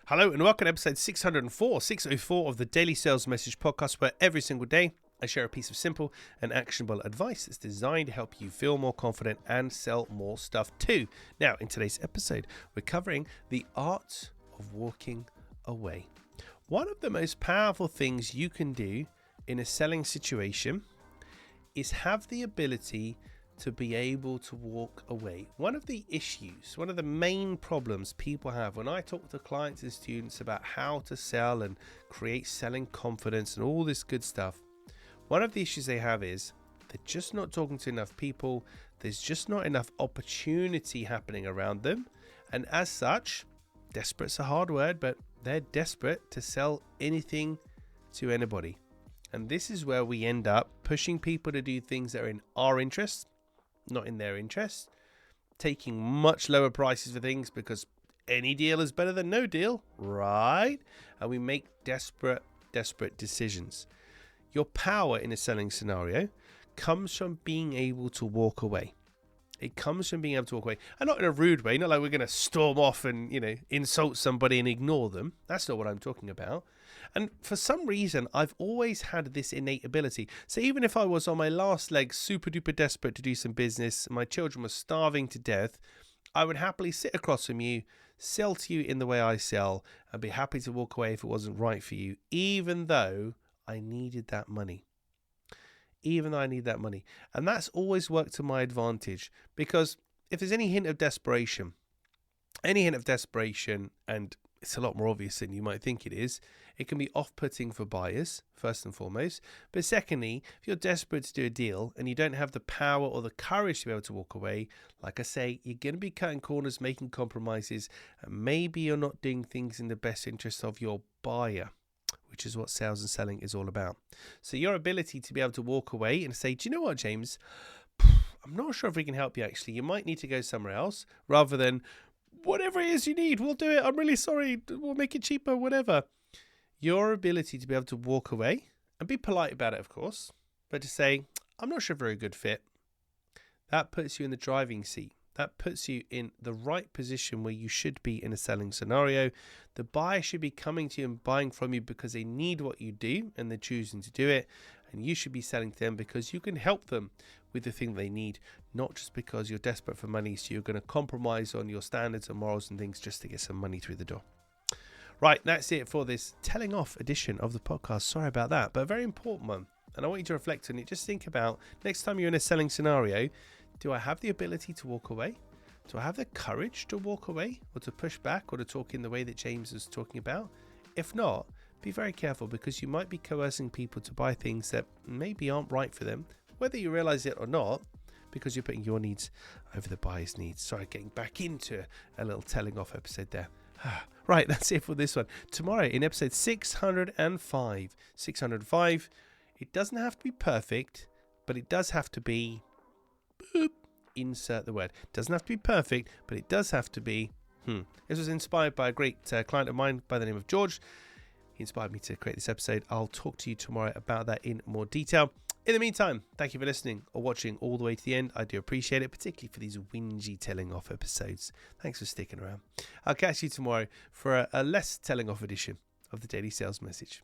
Hello and welcome to episode 604 of the Daily Sales Message podcast, where every single day I share a piece of simple and actionable advice that's designed to help you feel more confident and sell more stuff too. Now, in today's episode, we're covering the art of walking away. One of the most powerful things you can do in a selling situation is have the ability to be able to walk away. One of the issues, one of the main problems people have when I talk to clients and students about how to sell and create selling confidence and all this good stuff, one of the issues they have is they're just not talking to enough people. There's just not enough opportunity happening around them. And as such, desperate's a hard word, but they're desperate to sell anything to anybody. And this is where we end up pushing people to do things that are in our interest, not in their interest, taking much lower prices for things because any deal is better than no deal, right? And we make desperate decisions. Your power in a selling scenario comes from being able to walk away. It comes from being able to walk away, and not in a rude way, not like we're going to storm off and, insult somebody and ignore them. That's not what I'm talking about. And for some reason, I've always had this innate ability. So even if I was on my last leg, super duper desperate to do some business, my children were starving to death, I would happily sit across from you, sell to you in the way I sell, and be happy to walk away if it wasn't right for you, even though I needed that money. And that's always worked to my advantage, because if there's any hint of desperation, and it's a lot more obvious than you might think it is, it can be off-putting for buyers, first and foremost. But secondly, if you're desperate to do a deal and you don't have the power or the courage to be able to walk away, like I say, you're going to be cutting corners, making compromises, and maybe you're not doing things in the best interest of your buyer, which is what sales and selling is all about. So your ability to be able to walk away and say, do you know what, James? I'm not sure if we can help you, actually. You might need to go somewhere else, rather than, whatever it is you need, we'll do it. I'm really sorry. We'll make it cheaper, whatever. Your ability to be able to walk away and be polite about it, of course, but to say, I'm not sure if we're a good fit, that puts you in the driving seat. That puts you in the right position where you should be in a selling scenario. The buyer should be coming to you and buying from you because they need what you do and they're choosing to do it. And you should be selling to them because you can help them with the thing they need, not just because you're desperate for money, so you're going to compromise on your standards and morals and things just to get some money through the door. Right, that's it for this telling off edition of the podcast. Sorry about that, but a very important one. And I want you to reflect on it. Just think about next time you're in a selling scenario, do I have the ability to walk away? Do I have the courage to walk away, or to push back, or to talk in the way that James is talking about? If not, be very careful, because you might be coercing people to buy things that maybe aren't right for them, whether you realize it or not, because you're putting your needs over the buyer's needs. Sorry, getting back into a little telling off episode there. Right, that's it for this one. Tomorrow in episode 605, it doesn't have to be perfect, but it does have to be, insert the word. It doesn't have to be perfect, but it does have to be, This was inspired by a great client of mine by the name of George. He inspired me to create this episode. I'll talk to you tomorrow about that in more detail. In the meantime, thank you for listening or watching all the way to the end. I do appreciate it, particularly for these whingy telling off episodes. Thanks for sticking around. I'll catch you tomorrow for a less telling off edition of the Daily Sales Message.